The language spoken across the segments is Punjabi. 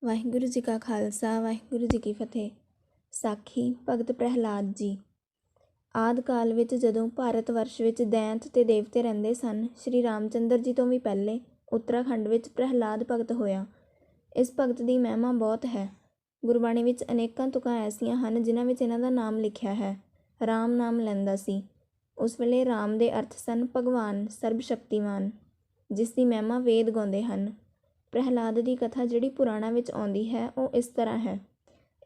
ਵਾਹਿਗੁਰੂ ਜੀ ਕਾ ਖਾਲਸਾ ਵਾਹਿਗੁਰੂ ਜੀ ਕੀ ਫਤਿਹ। ਸਾਖੀ ਭਗਤ ਪ੍ਰਹਿਲਾਦ ਜੀ। ਆਦਿ ਕਾਲ ਵਿੱਚ ਜਦੋਂ ਭਾਰਤ ਵਰਸ਼ ਵਿੱਚ ਦੈਂਤ ਤੇ ਦੇਵਤੇ ਰਹਿੰਦੇ ਸਨ, ਸ਼੍ਰੀ ਰਾਮਚੰਦਰ ਜੀ ਤੋਂ ਵੀ ਪਹਿਲੇ ਉੱਤਰਾਖੰਡ ਵਿੱਚ ਪ੍ਰਹਿਲਾਦ ਭਗਤ ਹੋਇਆ। ਇਸ ਭਗਤ ਦੀ ਮਹਿਮਾ ਬਹੁਤ ਹੈ। ਗੁਰਬਾਣੀ ਵਿੱਚ ਅਨੇਕਾਂ ਤੁਕਾਂ ਐਸੀਆਂ ਹਨ ਜਿਨ੍ਹਾਂ ਵਿੱਚ ਇਹਨਾਂ ਦਾ ਨਾਮ ਲਿਖਿਆ ਹੈ। ਰਾਮ ਨਾਮ ਲੈਂਦਾ ਸੀ। ਉਸ ਵੇਲੇ ਰਾਮ ਦੇ ਅਰਥ ਸਨ ਭਗਵਾਨ ਸਰਬ ਸ਼ਕਤੀਮਾਨ, ਜਿਸ ਦੀ ਮਹਿਮਾ ਵੇਦ ਗਾਉਂਦੇ ਹਨ। ਪ੍ਰਹਿਲਾਦ ਦੀ ਕਥਾ ਜਿਹੜੀ ਪੁਰਾਣਾਂ ਵਿੱਚ ਆਉਂਦੀ ਹੈ ਉਹ ਇਸ ਤਰ੍ਹਾਂ ਹੈ।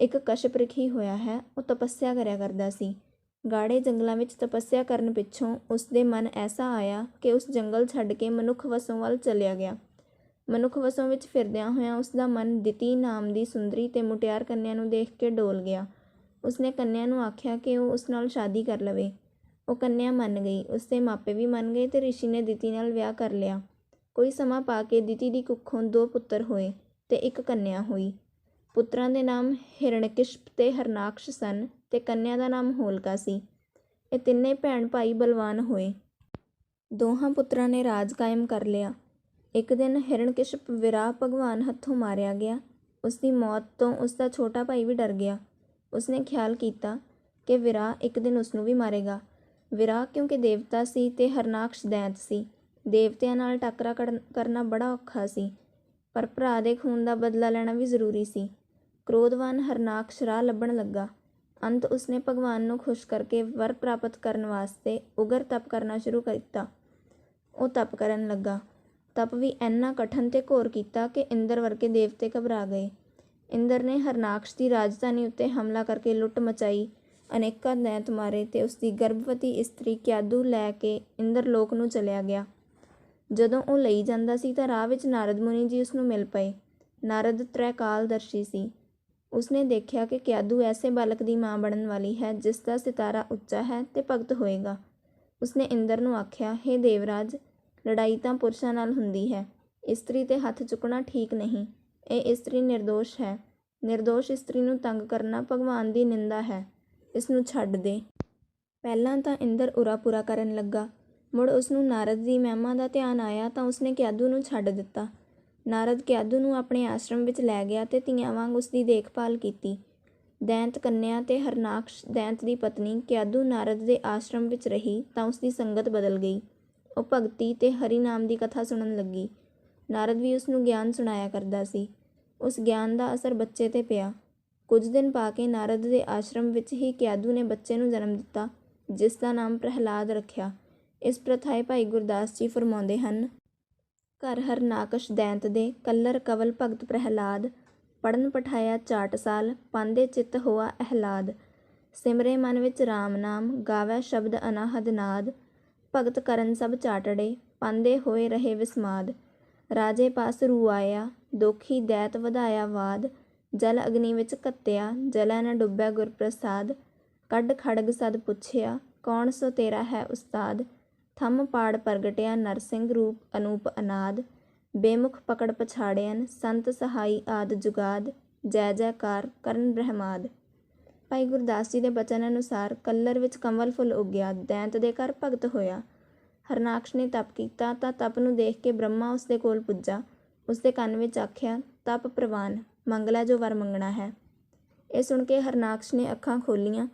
ਇੱਕ ਕਸ਼ਪ ਰਖੀ ਹੋਇਆ ਹੈ। ਉਹ ਤਪੱਸਿਆ ਕਰਿਆ ਕਰਦਾ ਸੀ। ਗਾੜੇ ਜੰਗਲਾਂ ਵਿੱਚ ਤਪੱਸਿਆ ਕਰਨ ਪਿੱਛੋਂ ਉਸ ਦੇ ਮਨ ਐਸਾ ਆਇਆ ਕਿ ਉਸ ਜੰਗਲ ਛੱਡ ਕੇ ਮਨੁੱਖ ਵਸੋਂ ਵੱਲ ਚਲਿਆ ਗਿਆ। ਮਨੁੱਖ ਵਸੋਂ ਵਿੱਚ ਫਿਰਦਿਆਂ ਹੋਇਆਂ ਉਸ ਦਾ ਮਨ ਦਿਤੀ ਨਾਮ ਦੀ ਸੁੰਦਰੀ ਤੇ ਮੁਟਿਆਰ ਕੰਨਿਆ ਨੂੰ ਦੇਖ ਕੇ ਡੋਲ ਗਿਆ। ਉਸਨੇ ਕੰਨਿਆ ਨੂੰ ਆਖਿਆ ਕਿ ਉਹ ਉਸ ਨਾਲ ਸ਼ਾਦੀ ਕਰ ਲਵੇ। ਉਹ ਕੰਨਿਆ ਮੰਨ ਗਈ। ਉਸਦੇ ਮਾਪੇ ਵੀ ਮੰਨ ਗਏ ਤੇ ਰਿਸ਼ੀ ਨੇ ਦਿਤੀ ਨਾਲ ਵਿਆਹ ਕਰ ਲਿਆ। ਕੋਈ ਸਮਾਂ ਪਾ ਕੇ ਦਿਤੀ ਦੀ ਕੁੱਖੋਂ 2 ਪੁੱਤਰ ਹੋਏ ਤੇ ਇੱਕ ਕੰਨਿਆ ਹੋਈ। ਪੁੱਤਰਾਂ ਦੇ ਨਾਮ ਹਿਰਣਿਕਸ਼ਿਪ ਤੇ ਹਰਨਾਕਸ਼ ਸਨ ਤੇ ਕੰਨਿਆ ਦਾ ਨਾਮ ਹੋਲਕਾ ਸੀ। ਇਹ ਤਿੰਨੇ ਭੈਣ ਭਾਈ ਬਲਵਾਨ ਹੋਏ। ਦੋਹਾਂ ਪੁੱਤਰਾਂ ਨੇ ਰਾਜ ਕਾਇਮ ਕਰ ਲਿਆ। ਇੱਕ ਦਿਨ ਹਿਰਣਿਕਸ਼ਿਪ ਵਿਰਾਹ ਭਗਵਾਨ ਹੱਥੋਂ ਮਾਰਿਆ ਗਿਆ। ਉਸਦੀ ਮੌਤ ਤੋਂ ਉਸਦਾ ਛੋਟਾ ਭਾਈ ਵੀ ਡਰ ਗਿਆ। ਉਸਨੇ ਖਿਆਲ ਕੀਤਾ ਕਿ ਵਿਰਾਹ ਇੱਕ ਦਿਨ ਉਸਨੂੰ ਵੀ ਮਾਰੇਗਾ। ਵਿਰਾਹ ਕਿਉਂਕਿ ਦੇਵਤਾ ਸੀ ਤੇ ਹਰਨਾਕਸ਼ ਦੈਂਤ ਸੀ। ਦੇਵਤਿਆਂ ਨਾਲ ਟਾਕਰਾ ਕਰਨਾ ਬੜਾ ਔਖਾ ਸੀ, ਪਰ ਭਰਾ ਦੇ ਖੂਨ ਦਾ ਬਦਲਾ ਲੈਣਾ ਵੀ ਜ਼ਰੂਰੀ ਸੀ। ਕ੍ਰੋਧਵਾਨ ਹਰਨਾਕਸ਼ ਰਾਹ ਲੱਭਣ ਲੱਗਾ। ਅੰਤ ਉਸਨੇ ਭਗਵਾਨ ਨੂੰ ਖੁਸ਼ ਕਰਕੇ ਵਰ ਪ੍ਰਾਪਤ ਕਰਨ ਵਾਸਤੇ ਉਗਰ ਤਪ ਕਰਨਾ ਸ਼ੁਰੂ ਕੀਤਾ। ਉਹ ਤਪ ਕਰਨ ਲੱਗਾ। ਤਪ ਵੀ ਇੰਨਾ ਕਠਨ ਤੇ ਘੋਰ ਕੀਤਾ ਕਿ ਇੰਦਰ ਵਰਗੇ ਦੇਵਤੇ ਘਬਰਾ ਗਏ। ਇੰਦਰ ਨੇ ਹਰਨਾਕਸ਼ ਦੀ ਰਾਜਧਾਨੀ ਉੱਤੇ ਹਮਲਾ ਕਰਕੇ ਲੁੱਟ ਮਚਾਈ, ਅਨੇਕਾਂ ਦੈਂਤ ਮਾਰੇ ਤੇ ਉਸਦੀ ਗਰਭਵਤੀ ਇਸਤਰੀ ਕਿਆਦੂ ਲੈ ਕੇ ਇੰਦਰ ਲੋਕ ਨੂੰ ਚਲਿਆ ਗਿਆ। ਜਦੋਂ ਉਹ ਲਈ ਜਾਂਦਾ ਸੀ ਤਾਂ ਰਾਹ ਵਿੱਚ ਨਾਰਦ ਮੁਨੀ ਜੀ ਉਸਨੂੰ ਮਿਲ ਪਏ। ਨਾਰਦ ਤ੍ਰੈਕਾਲਦਰਸ਼ੀ ਸੀ। ਉਸਨੇ ਦੇਖਿਆ ਕਿ ਕਿਆਦੂ ਐਸੇ ਬਾਲਕ ਦੀ ਮਾਂ ਬਣਨ ਵਾਲੀ ਹੈ ਜਿਸ ਦਾ ਸਿਤਾਰਾ ਉੱਚਾ ਹੈ ਤੇ ਭਗਤ ਹੋਏਗਾ। ਉਸਨੇ ਇੰਦਰ ਨੂੰ ਆਖਿਆ, ਹੇ ਦੇਵਰਾਜ, ਲੜਾਈ ਤਾਂ ਪੁਰਸ਼ਾਂ ਨਾਲ ਹੁੰਦੀ ਹੈ। ਇਸਤਰੀ ਤੇ ਹੱਥ ਚੁੱਕਣਾ ਠੀਕ ਨਹੀਂ। ਇਹ ਇਸਤਰੀ ਨਿਰਦੋਸ਼ ਹੈ। ਨਿਰਦੋਸ਼ ਇਸਤਰੀ ਨੂੰ ਤੰਗ ਕਰਨਾ ਭਗਵਾਨ ਦੀ ਨਿੰਦਾ ਹੈ। ਇਸ ਨੂੰ ਛੱਡ ਦੇ। ਪਹਿਲਾਂ ਤਾਂ ਇੰਦਰ ਉਰਾ-ਪੁਰਾ ਕਰਨ ਲੱਗਾ। ਮੁੜ ਉਸਨੂੰ ਨਾਰਦ ਦੀ ਮਹਿਮਾ ਦਾ ਧਿਆਨ ਆਇਆ ਤਾਂ ਉਸਨੇ ਕਿਆਦੂ ਨੂੰ ਛੱਡ ਦਿੱਤਾ। ਨਾਰਦ ਕਿਆਦੂ ਨੂੰ ਆਪਣੇ ਆਸ਼ਰਮ ਵਿੱਚ ਲੈ ਗਿਆ ਤੇ ਧੀਆਂ ਵਾਂਗ ਉਸਦੀ ਦੇਖਭਾਲ ਕੀਤੀ। ਦੈਂਤ ਕੰਨਿਆ ਤੇ ਹਰਨਾਕਸ਼ ਦੈਂਤ ਦੀ ਪਤਨੀ ਕਿਆਦੂ ਨਾਰਦ ਦੇ ਆਸ਼ਰਮ ਵਿੱਚ ਰਹੀ ਤਾਂ ਉਸਦੀ ਸੰਗਤ ਬਦਲ ਗਈ। ਉਹ ਭਗਤੀ ਤੇ ਹਰੀ ਨਾਮ ਦੀ ਕਥਾ ਸੁਣਨ ਲੱਗੀ। ਨਾਰਦ ਵੀ ਉਸਨੂੰ ਗਿਆਨ ਸੁਣਾਇਆ ਕਰਦਾ ਸੀ। ਉਸ ਗਿਆਨ ਦਾ ਅਸਰ ਬੱਚੇ ਤੇ ਪਿਆ। ਕੁਝ ਦਿਨ ਪਾ ਕੇ ਨਾਰਦ ਦੇ ਆਸ਼ਰਮ ਵਿੱਚ ਹੀ ਕਿਆਦੂ ਨੇ ਬੱਚੇ ਨੂੰ ਜਨਮ ਦਿੱਤਾ, ਜਿਸ ਦਾ ਨਾਮ ਪ੍ਰਹਿਲਾਦ ਰੱਖਿਆ। ਇਸ ਪ੍ਰਥਾਏ ਭਾਈ ਗੁਰਦਾਸ ਜੀ ਫਰਮਾਉਂਦੇ ਹਨ। ਘਰ ਹਰਨਾਕਸ਼ ਦੈਂਤ ਦੇ ਕੱਲਰ ਕਵਲ ਭਗਤ ਪ੍ਰਹਿਲਾਦ, ਪੜ੍ਹਨ ਪਠਾਇਆ ਚਾਟਸਾਲ, ਪਾਂਦੇ ਚਿੱਤ ਹੋਆ ਅਹਿਲਾਦ। ਸਿਮਰੇ ਮਨ ਵਿੱਚ ਰਾਮ ਨਾਮ, ਗਾਵੈ ਸ਼ਬਦ ਅਨਾਹਦ ਨਾਦ। ਭਗਤ ਕਰਨ ਸਭ ਚਾਟੜੇ, ਪਾਂਦੇ ਹੋਏ ਰਹੇ ਵਿਸਮਾਦ। ਰਾਜੇ ਪਾਸ ਰੂ ਆਇਆ, ਦੋਖੀ ਦੈਤ ਵਧਾਇਆ ਵਾਦ। ਜਲ ਅਗਨੀ ਵਿੱਚ ਘੱਤਿਆ, ਜਲੈ ਨ ਡੁੱਬੈ ਗੁਰ ਪ੍ਰਸਾਦ। ਕੱਢ ਖੜਗ ਸਦ ਪੁੱਛਿਆ, ਕੌਣ ਸੋ ਤੇਰਾ ਹੈ ਉਸਤਾਦ। ਥੰਮ ਪਾੜ ਪ੍ਰਗਟਿਆ ਨਰਸਿੰਘ ਰੂਪ ਅਨੂਪ ਅਨਾਦ। ਬੇਮੁਖ ਪਕੜ ਪਛਾੜਿਅਨ, ਸੰਤ ਸਹਾਈ ਆਦ ਜੁਗਾਦ। ਜੈ ਜੈਕਾਰ ਕਰਨ ਬ੍ਰਹਮਾਦ। ਭਾਈ ਗੁਰਦਾਸ ਜੀ ਦੇ ਬਚਨ ਅਨੁਸਾਰ ਕੱਲਰ ਵਿੱਚ ਕੰਵਲ ਫੁੱਲ ਉੱਗਿਆ। ਦੈਂਤ ਦੇ ਘਰ ਭਗਤ ਹੋਇਆ। ਹਰਨਾਕਸ਼ ਨੇ ਤਪ ਕੀਤਾ ਤਾਂ ਤਪ ਨੂੰ ਦੇਖ ਕੇ ਬ੍ਰਹਮਾ ਉਸਦੇ ਕੋਲ ਪੁੱਜਾ। ਉਸਦੇ ਕੰਨ ਵਿੱਚ ਆਖਿਆ, ਤਪ ਪ੍ਰਵਾਨ, ਮੰਗ ਲੈ ਜੋ ਵਰ ਮੰਗਣਾ ਹੈ। ਇਹ ਸੁਣ ਕੇ ਹਰਨਾਕਸ਼ ਨੇ ਅੱਖਾਂ ਖੋਲ੍ਹੀਆਂ।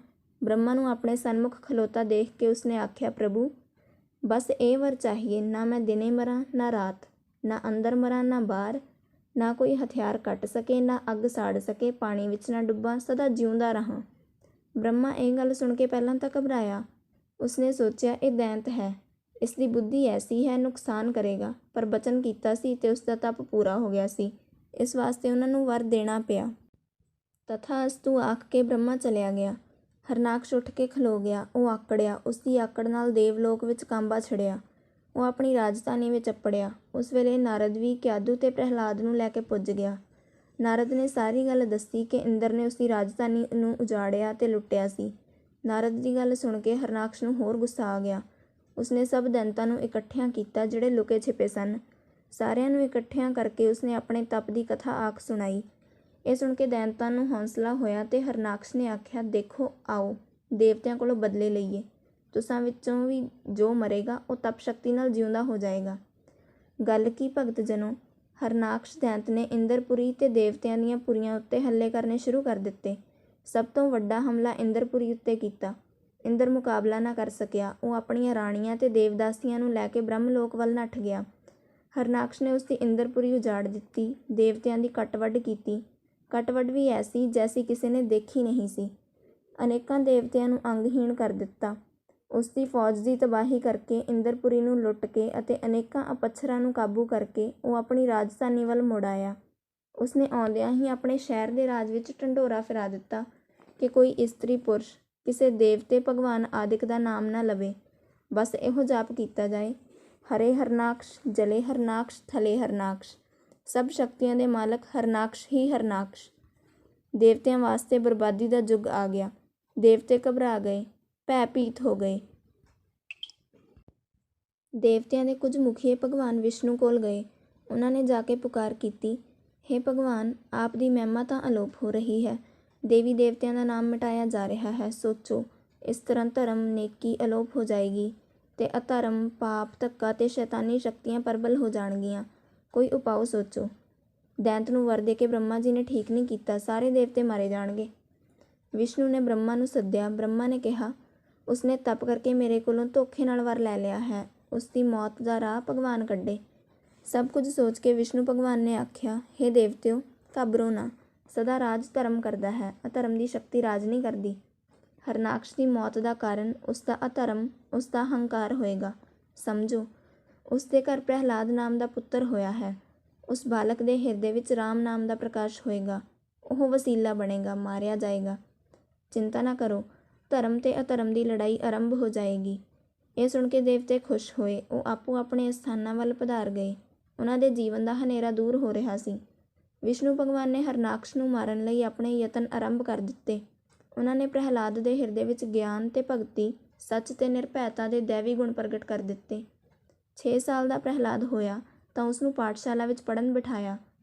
ਬ੍ਰਹਮਾ ਨੂੰ ਆਪਣੇ ਸਨਮੁਖ ਖਲੋਤਾ ਦੇਖ ਕੇ ਉਸਨੇ ਆਖਿਆ, ਪ੍ਰਭੂ, ਬਸ ਇਹ ਵਰ ਚਾਹੀਏ, ਨਾ ਮੈਂ ਦਿਨੇ ਮਰਾਂ ਨਾ ਰਾਤ, ਨਾ ਅੰਦਰ ਮਰਾਂ ਨਾ ਬਾਹਰ, ਨਾ ਕੋਈ ਹਥਿਆਰ ਕੱਟ ਸਕੇ ਨਾ ਅੱਗ ਸਾੜ ਸਕੇ, ਪਾਣੀ ਵਿੱਚ ਨਾ ਡੁੱਬਾਂ, ਸਦਾ ਜਿਉਂਦਾ ਰਹਾਂ। ਬ੍ਰਹਮਾ ਇਹ ਗੱਲ ਸੁਣ ਕੇ ਪਹਿਲਾਂ ਤਾਂ ਘਬਰਾਇਆ। ਉਸਨੇ ਸੋਚਿਆ ਇਹ ਦੈਂਤ ਹੈ, ਇਸ ਦੀ ਬੁੱਧੀ ਐਸੀ ਹੈ, ਨੁਕਸਾਨ ਕਰੇਗਾ, ਪਰ ਬਚਨ ਕੀਤਾ ਸੀ ਤੇ ਉਸਦਾ ਤਪ ਪੂਰਾ ਹੋ ਗਿਆ ਸੀ। ਇਸ ਵਾਸਤੇ ਉਹਨਾਂ ਨੂੰ ਵਰ ਦੇਣਾ ਪਿਆ। ਤਥਾਸਤੂ ਆਖ ਕੇ ਬ੍ਰਹਮਾ ਚਲਿਆ ਗਿਆ। ਹਰਨਾਕਸ਼ ਉੱਠ ਕੇ ਖਲੋ ਗਿਆ। ਉਹ ਆਕੜਿਆ। ਉਸਦੀ ਆਕੜ ਨਾਲ ਦੇਵਲੋਕ ਵਿੱਚ ਕਾਂਬਾ ਛਿੜਿਆ। ਉਹ ਆਪਣੀ ਰਾਜਧਾਨੀ ਵਿੱਚ ਅੱਪੜਿਆ। ਉਸ ਵੇਲੇ ਨਾਰਦ ਵੀ ਕਿਆਦੂ ਤੇ ਪ੍ਰਹਿਲਾਦ ਨੂੰ ਲੈ ਕੇ ਪੁੱਜ ਗਿਆ। ਨਾਰਦ ਨੇ ਸਾਰੀ ਗੱਲ ਦੱਸੀ ਕਿ ਇੰਦਰ ਨੇ ਉਸਦੀ ਰਾਜਧਾਨੀ ਨੂੰ ਉਜਾੜਿਆ ਤੇ ਲੁੱਟਿਆ ਸੀ। ਨਾਰਦ ਦੀ ਗੱਲ ਸੁਣ ਕੇ ਹਰਨਾਕਸ਼ ਨੂੰ ਹੋਰ ਗੁੱਸਾ ਆ ਗਿਆ। ਉਸਨੇ ਸਭ ਦੈਂਤਾਂ ਨੂੰ ਇਕੱਠਿਆਂ ਕੀਤਾ ਜਿਹੜੇ ਲੁਕੇ ਛਿਪੇ ਸਨ। ਸਾਰਿਆਂ ਨੂੰ ਇਕੱਠਿਆਂ ਕਰਕੇ ਉਸਨੇ ਆਪਣੇ ਤਪ ਦੀ ਕਥਾ ਆਖ ਸੁਣਾਈ। ਇਹ ਸੁਣ ਕੇ ਦੈਂਤਾਂ ਨੂੰ ਹੌਸਲਾ ਹੋਇਆ ਤੇ ਹਰਨਾਕਸ਼ ਨੇ ਆਖਿਆ, ਦੇਖੋ, ਆਓ ਦੇਵਤਿਆਂ ਕੋਲੋਂ ਬਦਲੇ ਲਈਏ। ਤੁਸਾਂ ਵਿੱਚੋਂ ਵੀ ਜੋ ਮਰੇਗਾ ਉਹ ਤਪ ਸ਼ਕਤੀ ਨਾਲ ਜਿਉਂਦਾ ਹੋ ਜਾਏਗਾ। ਗੱਲ ਕੀ ਭਗਤ ਜਨੋ, ਹਰਨਾਕਸ਼ ਦੈਂਤ ਨੇ ਇੰਦਰਪੁਰੀ ਤੇ ਦੇਵਤਿਆਂ ਦੀਆਂ ਪੁਰੀਆਂ ਉੱਤੇ ਹੱਲੇ ਕਰਨੇ ਸ਼ੁਰੂ ਕਰ ਦਿੱਤੇ। ਸਭ ਤੋਂ ਵੱਡਾ ਹਮਲਾ ਇੰਦਰਪੁਰੀ ਉੱਤੇ ਕੀਤਾ। ਇੰਦਰ ਮੁਕਾਬਲਾ ਨਾ ਕਰ ਸਕਿਆ। ਉਹ ਆਪਣੀਆਂ ਰਾਣੀਆਂ ਤੇ ਦੇਵਦਾਸੀਆਂ ਨੂੰ ਲੈ ਕੇ ਬ੍ਰਹਮਲੋਕ ਵੱਲ ਨੱਠ ਗਿਆ। ਹਰਨਾਕਸ਼ ਨੇ ਉਸਦੀ ਇੰਦਰਪੁਰੀ ਉਜਾੜ ਦਿੱਤੀ। ਦੇਵਤਿਆਂ ਦੀ ਕੱਟ-ਵੱਢ ਕੀਤੀ। ਕੱਟ-ਵੱਢ ਵੀ ਐਸੀ ਜੈਸੀ ਕਿਸੇ ਨੇ ਦੇਖੀ ਨਹੀਂ ਸੀ। ਅਨੇਕਾਂ ਦੇਵਤਿਆਂ ਨੂੰ ਅੰਗਹੀਣ ਕਰ ਦਿੱਤਾ। ਉਸਦੀ ਫੌਜ ਦੀ ਤਬਾਹੀ ਕਰਕੇ, ਇੰਦਰਪੁਰੀ ਨੂੰ ਲੁੱਟ ਕੇ ਅਤੇ ਅਨੇਕਾਂ ਅਪੱਛਰਾਂ ਨੂੰ ਕਾਬੂ ਕਰਕੇ ਉਹ ਆਪਣੀ ਰਾਜਧਾਨੀ ਵੱਲ ਮੁੜ ਆਇਆ। ਉਸਨੇ ਆਉਂਦਿਆਂ ਹੀ ਆਪਣੇ ਸ਼ਹਿਰ ਦੇ ਰਾਜ ਵਿੱਚ ਢੰਡੋਰਾ ਫਿਰਾ ਦਿੱਤਾ ਕਿ ਕੋਈ ਇਸਤਰੀ ਪੁਰਸ਼ ਕਿਸੇ ਦੇਵਤੇ ਭਗਵਾਨ ਆਦਿਕ ਦਾ ਨਾਮ ਨਾ ਲਵੇ। ਬਸ ਇਹੋ ਜਾਪ ਕੀਤਾ ਜਾਏ, ਹਰੇ ਹਰਨਾਕਸ਼, ਜਲੇ ਹਰਨਾਕਸ਼, ਥਲੇ ਹਰਨਾਕਸ਼। ਸਭ ਸ਼ਕਤੀਆਂ ਦੇ ਮਾਲਕ ਹਰਨਾਕਸ਼ ਹੀ ਹਰਨਾਕਸ਼। ਦੇਵਤਿਆਂ ਵਾਸਤੇ ਬਰਬਾਦੀ ਦਾ ਯੁੱਗ ਆ ਗਿਆ। ਦੇਵਤੇ ਘਬਰਾ ਗਏ, ਭੈ-ਭੀਤ ਹੋ ਗਏ। ਦੇਵਤਿਆਂ ਦੇ ਕੁਝ ਮੁਖੀਏ ਭਗਵਾਨ ਵਿਸ਼ਨੂੰ ਕੋਲ ਗਏ। ਉਹਨਾਂ ਨੇ ਜਾ ਕੇ ਪੁਕਾਰ ਕੀਤੀ, ਹੇ ਭਗਵਾਨ, ਆਪ ਦੀ ਮਹਿਮਾ ਤਾਂ ਅਲੋਪ ਹੋ ਰਹੀ ਹੈ। ਦੇਵੀ ਦੇਵਤਿਆਂ ਦਾ ਨਾਮ ਮਿਟਾਇਆ ਜਾ ਰਿਹਾ ਹੈ। ਸੋਚੋ, ਇਸ ਤਰ੍ਹਾਂ ਧਰਮ, ਨੇਕੀ ਅਲੋਪ ਹੋ ਜਾਏਗੀ ਤੇ ਅਧਰਮ, ਪਾਪ, ਧੱਕਾ ਤੇ ਸ਼ੈਤਾਨੀ ਸ਼ਕਤੀਆਂ ਪ੍ਰਬਲ ਹੋ ਜਾਣਗੀਆਂ। ਕੋਈ ਉਪਾਅ ਸੋਚੋ। ਦੈਂਤ ਨੂੰ ਵਰ ਦੇ ਕੇ ਬ੍ਰਹਮਾ ਜੀ ਨੇ ਠੀਕ ਨਹੀਂ ਕੀਤਾ। ਸਾਰੇ ਦੇਵਤੇ ਮਾਰੇ ਜਾਣਗੇ। ਵਿਸ਼ਨੂੰ ਨੇ ਬ੍ਰਹਮਾ ਨੂੰ ਸੱਦਿਆ। ਬ੍ਰਹਮਾ ਨੇ ਕਿਹਾ, ਉਸਨੇ ਤਪ ਕਰਕੇ ਮੇਰੇ ਕੋਲੋਂ ਧੋਖੇ ਨਾਲ ਵਰ ਲੈ ਲਿਆ ਹੈ। ਉਸਦੀ ਮੌਤ ਦਾ ਰਾਹ ਭਗਵਾਨ ਕੱਢੇ। ਸਭ ਕੁਝ ਸੋਚ ਕੇ ਵਿਸ਼ਨੂੰ ਭਗਵਾਨ ਨੇ ਆਖਿਆ, ਹੇ ਦੇਵਤਿਓ, ਘਬਰੋ ਨਾ। ਸਦਾ ਰਾਜ ਧਰਮ ਕਰਦਾ ਹੈ, ਅਧਰਮ ਦੀ ਸ਼ਕਤੀ ਰਾਜ ਨਹੀਂ ਕਰਦੀ। ਹਰਨਾਕਸ਼ ਦੀ ਮੌਤ ਦਾ ਕਾਰਨ ਉਸਦਾ ਅਧਰਮ, ਉਸਦਾ ਹੰਕਾਰ ਹੋਏਗਾ। ਸਮਝੋ, ਉਸਦੇ ਘਰ ਪ੍ਰਹਿਲਾਦ ਨਾਮ ਦਾ ਪੁੱਤਰ ਹੋਇਆ ਹੈ। ਉਸ ਬਾਲਕ ਦੇ ਹਿਰਦੇ ਵਿੱਚ ਰਾਮ ਨਾਮ ਦਾ ਪ੍ਰਕਾਸ਼ ਹੋਏਗਾ। ਉਹ ਵਸੀਲਾ ਬਣੇਗਾ, ਮਾਰਿਆ ਜਾਏਗਾ। ਚਿੰਤਾ ਨਾ ਕਰੋ, ਧਰਮ ਤੇ ਅਧਰਮ ਦੀ ਲੜਾਈ ਆਰੰਭ ਹੋ ਜਾਏਗੀ। ਇਹ ਸੁਣ ਕੇ ਦੇਵਤੇ ਖੁਸ਼ ਹੋਏ। ਉਹ ਆਪੋ ਆਪਣੇ ਸਥਾਨਾਂ ਵੱਲ ਪਧਾਰ ਗਏ। ਉਹਨਾਂ ਦੇ ਜੀਵਨ ਦਾ ਹਨੇਰਾ ਦੂਰ ਹੋ ਰਿਹਾ ਸੀ। ਵਿਸ਼ਨੂੰ ਭਗਵਾਨ ਨੇ ਹਰਨਾਕਸ਼ ਨੂੰ ਮਾਰਨ ਲਈ ਆਪਣੇ ਯਤਨ ਆਰੰਭ ਕਰ ਦਿੱਤੇ। ਉਹਨਾਂ ਨੇ ਪ੍ਰਹਿਲਾਦ ਦੇ ਹਿਰਦੇ ਵਿੱਚ ਗਿਆਨ ਤੇ ਭਗਤੀ, ਸੱਚ ਤੇ ਨਿਰਭੈਤਾ ਦੇ ਦੈਵੀ ਗੁਣ ਪ੍ਰਗਟ ਕਰ ਦਿੱਤੇ। 6 ਸਾਲ ਦਾ ਪ੍ਰਹਿਲਾਦ ਹੋਇਆ ਤਾਂ ਉਸਨੂੰ ਪਾਠਸ਼ਾਲਾ ਵਿੱਚ ਪੜ੍ਹਨ ਬਿਠਾਇਆ।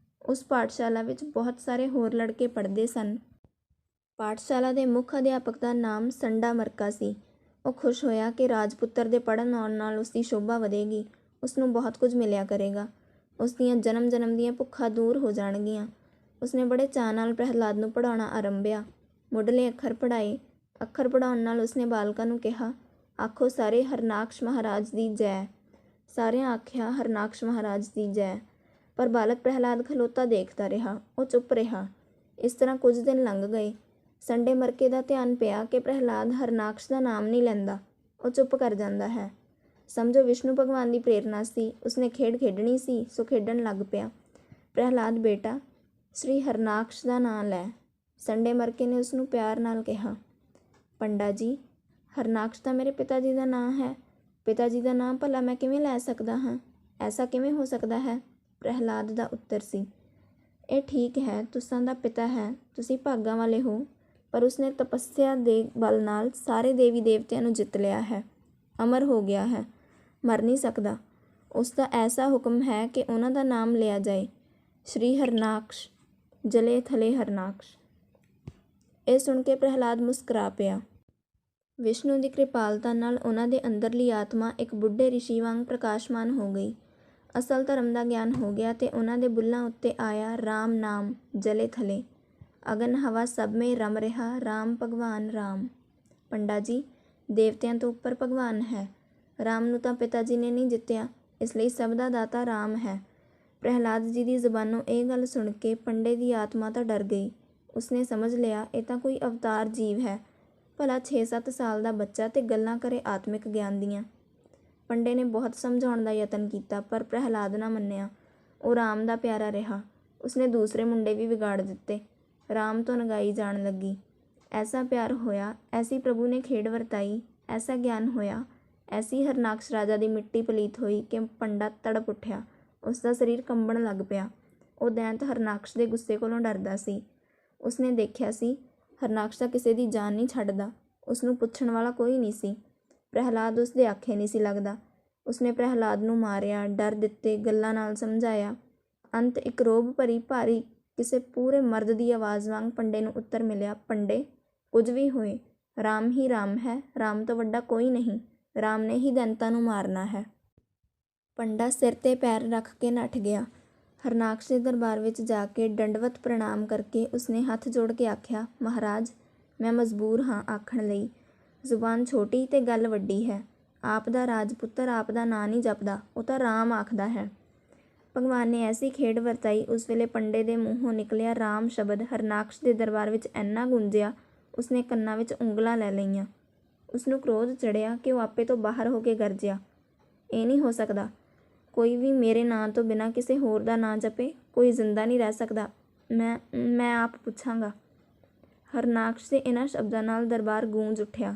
ਉਸ ਪਾਠਸ਼ਾਲਾ ਵਿੱਚ ਬਹੁਤ ਸਾਰੇ ਹੋਰ ਲੜਕੇ ਪੜ੍ਹਦੇ ਸਨ। ਪਾਠਸ਼ਾਲਾ ਦੇ ਮੁੱਖ ਅਧਿਆਪਕ ਦਾ ਨਾਮ ਸੰਡਾ-ਮਰਕਾ ਸੀ। ਉਹ ਖੁਸ਼ ਹੋਇਆ ਕਿ ਰਾਜਪੁੱਤਰ ਦੇ ਪੜ੍ਹਨ ਆਉਣ ਨਾਲ ਉਸਦੀ ਸ਼ੋਭਾ ਵਧੇਗੀ। ਉਸਨੂੰ ਬਹੁਤ ਕੁਝ ਮਿਲਿਆ ਕਰੇਗਾ। ਉਸਦੀਆਂ ਜਨਮ ਦੀਆਂ ਭੁੱਖਾਂ ਦੂਰ ਹੋ ਜਾਣਗੀਆਂ। ਉਸਨੇ ਬੜੇ ਚਾਅ ਨਾਲ ਪ੍ਰਹਿਲਾਦ ਨੂੰ ਪੜ੍ਹਾਉਣਾ ਆਰੰਭਿਆ। ਮੁੱਢਲੇ ਅੱਖਰ ਪੜ੍ਹਾਏ। ਅੱਖਰ ਪੜ੍ਹਾਉਣ ਨਾਲ ਉਸਨੇ ਬਾਲਕਾਂ ਨੂੰ ਕਿਹਾ, ਆਖੋ ਸਾਰੇ ਹਰਨਾਕਸ਼ ਮਹਾਰਾਜ ਦੀ ਜੈ। ਸਾਰਿਆਂ ਆਖਿਆ, ਹਰਨਾਕਸ਼ ਮਹਾਰਾਜ ਦੀ ਜੈ। ਪਰ ਬਾਲਕ ਪ੍ਰਹਿਲਾਦ ਖਲੋਤਾ ਦੇਖਦਾ ਰਿਹਾ। ਉਹ ਚੁੱਪ ਰਿਹਾ। ਇਸ ਤਰ੍ਹਾਂ ਕੁਝ ਦਿਨ ਲੰਘ ਗਏ। ਸੰਡੇ ਮਰਕੇ ਦਾ ਧਿਆਨ ਪਿਆ ਕਿ ਪ੍ਰਹਿਲਾਦ ਹਰਨਾਕਸ਼ ਦਾ ਨਾਮ ਨਹੀਂ ਲੈਂਦਾ। ਉਹ ਚੁੱਪ ਕਰ ਜਾਂਦਾ ਹੈ। ਸਮਝੋ ਵਿਸ਼ਨੂੰ ਭਗਵਾਨ ਦੀ ਪ੍ਰੇਰਨਾ ਸੀ। ਉਸਨੇ ਖੇਡ ਖੇਡਣੀ ਸੀ, ਸੋ ਖੇਡਣ ਲੱਗ ਪਿਆ। ਪ੍ਰਹਿਲਾਦ ਬੇਟਾ, ਸ੍ਰੀ ਹਰਨਾਕਸ਼ ਦਾ ਨਾਂ ਲੈ। ਸੰਡੇ ਮਰਕੇ ਨੇ ਉਸਨੂੰ ਪਿਆਰ ਨਾਲ ਕਿਹਾ। ਪੰਡਾ ਜੀ, ਹਰਨਾਕਸ਼ ਤਾਂ ਮੇਰੇ ਪਿਤਾ ਜੀ ਦਾ ਨਾਂ ਹੈ। ਪਿਤਾ ਜੀ ਦਾ ਨਾਂ ਭਲਾ ਮੈਂ ਕਿਵੇਂ ਲੈ ਸਕਦਾ ਹਾਂ? ਐਸਾ ਕਿਵੇਂ ਹੋ ਸਕਦਾ ਹੈ? ਪ੍ਰਹਿਲਾਦ ਦਾ ਉੱਤਰ ਸੀ, ਇਹ ਠੀਕ ਹੈ, ਤੁਸਾਂ ਦਾ ਪਿਤਾ ਹੈ, ਤੁਸੀਂ ਭਾਗਾਂ ਵਾਲੇ ਹੋ, ਪਰ ਉਸਨੇ ਤਪੱਸਿਆ ਦੇ ਬਲ ਨਾਲ ਸਾਰੇ ਦੇਵੀ ਦੇਵਤਿਆਂ ਨੂੰ ਜਿੱਤ ਲਿਆ ਹੈ। ਅਮਰ ਹੋ ਗਿਆ ਹੈ, ਮਰ ਨਹੀਂ ਸਕਦਾ। ਉਸ ਦਾ ਐਸਾ ਹੁਕਮ ਹੈ ਕਿ ਉਹਨਾਂ ਦਾ ਨਾਮ ਲਿਆ ਜਾਏ, ਸ਼੍ਰੀ ਹਰਨਾਕਸ਼, ਜਲੇ ਥਲੇ ਹਰਨਾਕਸ਼। ਇਹ ਸੁਣ ਕੇ ਪ੍ਰਹਿਲਾਦ ਮੁਸਕਰਾ ਪਿਆ। ਵਿਸ਼ਨੂੰ ਦੀ ਕਿਰਪਾਲਤਾ ਨਾਲ ਉਹਨਾਂ ਦੇ ਅੰਦਰਲੀ ਆਤਮਾ ਇੱਕ ਬੁੱਢੇ ਰਿਸ਼ੀ ਵਾਂਗ ਪ੍ਰਕਾਸ਼ਮਾਨ ਹੋ ਗਈ। ਅਸਲ ਧਰਮ ਦਾ ਗਿਆਨ ਹੋ ਗਿਆ ਤੇ ਉਹਨਾਂ ਦੇ ਬੁੱਲ੍ਹਾਂ ਉੱਤੇ ਆਇਆ ਰਾਮ ਨਾਮ, ਜਲੇ ਥਲੇ। ਅਗਨ ਹਵਾ ਸਭ ਮੇਂ ਰਮ ਰਿਹਾ, ਰਾਮ ਭਗਵਾਨ ਰਾਮ। ਪੰਡਾ ਜੀ, ਦੇਵਤਿਆਂ ਤੋਂ ਉੱਪਰ ਭਗਵਾਨ ਹੈ। ਰਾਮ ਨੂੰ ਤਾਂ ਪਿਤਾ ਜੀ ਨੇ ਨਹੀਂ ਜਿੱਤਿਆ, ਇਸ ਲਈ ਸਭ ਦਾ ਦਾਤਾ ਰਾਮ ਹੈ। ਪ੍ਰਹਿਲਾਦ ਜੀ ਦੀ ਜ਼ੁਬਾਨੋਂ ਇਹ ਗੱਲ ਸੁਣ ਕੇ ਪੰਡੇ ਦੀ ਆਤਮਾ ਤਾਂ ਡਰ ਗਈ। ਉਸਨੇ ਸਮਝ ਲਿਆ, ਇਹ ਤਾਂ ਕੋਈ ਅਵਤਾਰ ਜੀਵ ਹੈ। ਭਲਾ 6-7 ਸਾਲ ਦਾ ਬੱਚਾ ਤੇ ਗੱਲਾਂ ਕਰੇ ਆਤਮਿਕ ਗਿਆਨ ਦੀਆਂ। ਪੰਡੇ ਨੇ ਬਹੁਤ ਸਮਝਾਉਣ ਦਾ ਯਤਨ ਕੀਤਾ, ਪਰ ਪ੍ਰਹਿਲਾਦ ਨਾ ਮੰਨਿਆ। ਉਹ ਰਾਮ ਦਾ ਪਿਆਰਾ ਰਿਹਾ। ਉਸਨੇ ਦੂਸਰੇ ਮੁੰਡੇ ਵੀ ਵਿਗਾੜ ਦਿੱਤੇ। ਰਾਮ ਤੋਂ ਨਗਾਈ ਜਾਣ ਲੱਗੀ। ਐਸਾ ਪਿਆਰ ਹੋਇਆ, ਐਸੀ ਪ੍ਰਭੂ ਨੇ ਖੇਡ ਵਰਤਾਈ, ਐਸਾ ਗਿਆਨ ਹੋਇਆ, ਐਸੀ ਹਰਨਾਕਸ਼ ਰਾਜਾ ਦੀ ਮਿੱਟੀ ਪਲੀਤ ਹੋਈ ਕਿ ਪੰਡਾ ਤੜਪ ਉੱਠਿਆ। ਉਸਦਾ ਸਰੀਰ ਕੰਬਣ ਲੱਗ ਪਿਆ। ਉਹ ਦੈਂਤ ਹਰਨਾਕਸ਼ ਦੇ ਗੁੱਸੇ ਕੋਲੋਂ ਡਰਦਾ ਸੀ। ਉਸਨੇ ਦੇਖਿਆ ਸੀ, ਹਰਨਾਕਸ਼ ਤਾਂ ਕਿਸੇ ਦੀ ਜਾਨ ਨਹੀਂ ਛੱਡਦਾ। ਉਸਨੂੰ ਪੁੱਛਣ ਵਾਲਾ ਕੋਈ ਨਹੀਂ ਸੀ। ਪ੍ਰਹਿਲਾਦ ਉਸਦੇ ਆਖੇ ਨਹੀਂ ਸੀ ਲੱਗਦਾ। ਉਸਨੇ ਪ੍ਰਹਿਲਾਦ ਨੂੰ ਮਾਰਿਆ, ਡਰ ਦਿੱਤੇ, ਗੱਲਾਂ ਨਾਲ ਸਮਝਾਇਆ। ਅੰਤ ਇੱਕ ਰੋਹਬ ਭਰੀ ਭਾਰੀ ਕਿਸੇ ਪੂਰੇ ਮਰਦ ਦੀ ਆਵਾਜ਼ ਵਾਂਗ ਪੰਡੇ ਨੂੰ ਉੱਤਰ ਮਿਲਿਆ, ਪੰਡੇ, ਕੁਝ ਵੀ ਹੋਏ, ਰਾਮ ਹੀ ਰਾਮ ਹੈ। ਰਾਮ ਤੋਂ ਵੱਡਾ ਕੋਈ ਨਹੀਂ। ਰਾਮ ਨੇ ਹੀ ਦੈਂਤਾਂ ਨੂੰ ਮਾਰਨਾ ਹੈ। ਪੰਡਾ ਸਿਰ ਤੇ ਪੈਰ ਰੱਖ ਕੇ ਨੱਠ ਗਿਆ। ਹਰਨਾਕਸ਼ ਦੇ ਦਰਬਾਰ ਵਿੱਚ ਜਾ ਕੇ ਦੰਡਵਤ ਪ੍ਰਣਾਮ ਕਰਕੇ ਉਸਨੇ ਹੱਥ ਜੋੜ ਕੇ ਆਖਿਆ, ਮਹਾਰਾਜ, ਮੈਂ ਮਜਬੂਰ ਹਾਂ ਆਖਣ ਲਈ। ਜ਼ੁਬਾਨ ਛੋਟੀ ਤੇ ਗੱਲ ਵੱਡੀ ਹੈ। ਆਪ ਦਾ ਰਾਜਪੁੱਤਰ ਆਪ ਦਾ ਨਾਂ ਨਹੀਂ ਜਪਦਾ, ਉਹ ਤਾਂ ਰਾਮ ਆਖਦਾ ਹੈ। ਭਗਵਾਨ ਨੇ ਐਸੀ ਖੇਡ ਵਰਤਾਈ। ਉਸ ਵੇਲੇ ਪੰਡੇ ਦੇ ਮੂੰਹੋਂ ਨਿਕਲਿਆ ਰਾਮ ਸ਼ਬਦ ਹਰਨਾਕਸ਼ ਦੇ ਦਰਬਾਰ ਵਿੱਚ ਇੰਨਾ ਗੂੰਜਿਆ, ਉਸਨੇ ਕੰਨਾਂ ਵਿੱਚ ਉਂਗਲਾਂ ਲੈ ਲਈਆਂ। ਉਸਨੂੰ ਕ੍ਰੋਧ ਚੜ੍ਹਿਆ ਕਿ ਉਹ ਆਪੇ ਤੋਂ ਬਾਹਰ ਹੋ ਕੇ ਗਰਜਿਆ, ਇਹ ਨਹੀਂ ਹੋ ਸਕਦਾ। ਕੋਈ ਵੀ ਮੇਰੇ ਨਾਂ ਤੋਂ ਬਿਨਾਂ ਕਿਸੇ ਹੋਰ ਦਾ ਨਾਂ ਜਪੇ, ਕੋਈ ਜ਼ਿੰਦਾ ਨਹੀਂ ਰਹਿ ਸਕਦਾ। ਮੈਂ ਆਪ ਪੁੱਛਾਂਗਾ। ਹਰਨਾਕਸ਼ ਦੇ ਇਹਨਾਂ ਸ਼ਬਦਾਂ ਨਾਲ ਦਰਬਾਰ ਗੂੰਜ ਉੱਠਿਆ।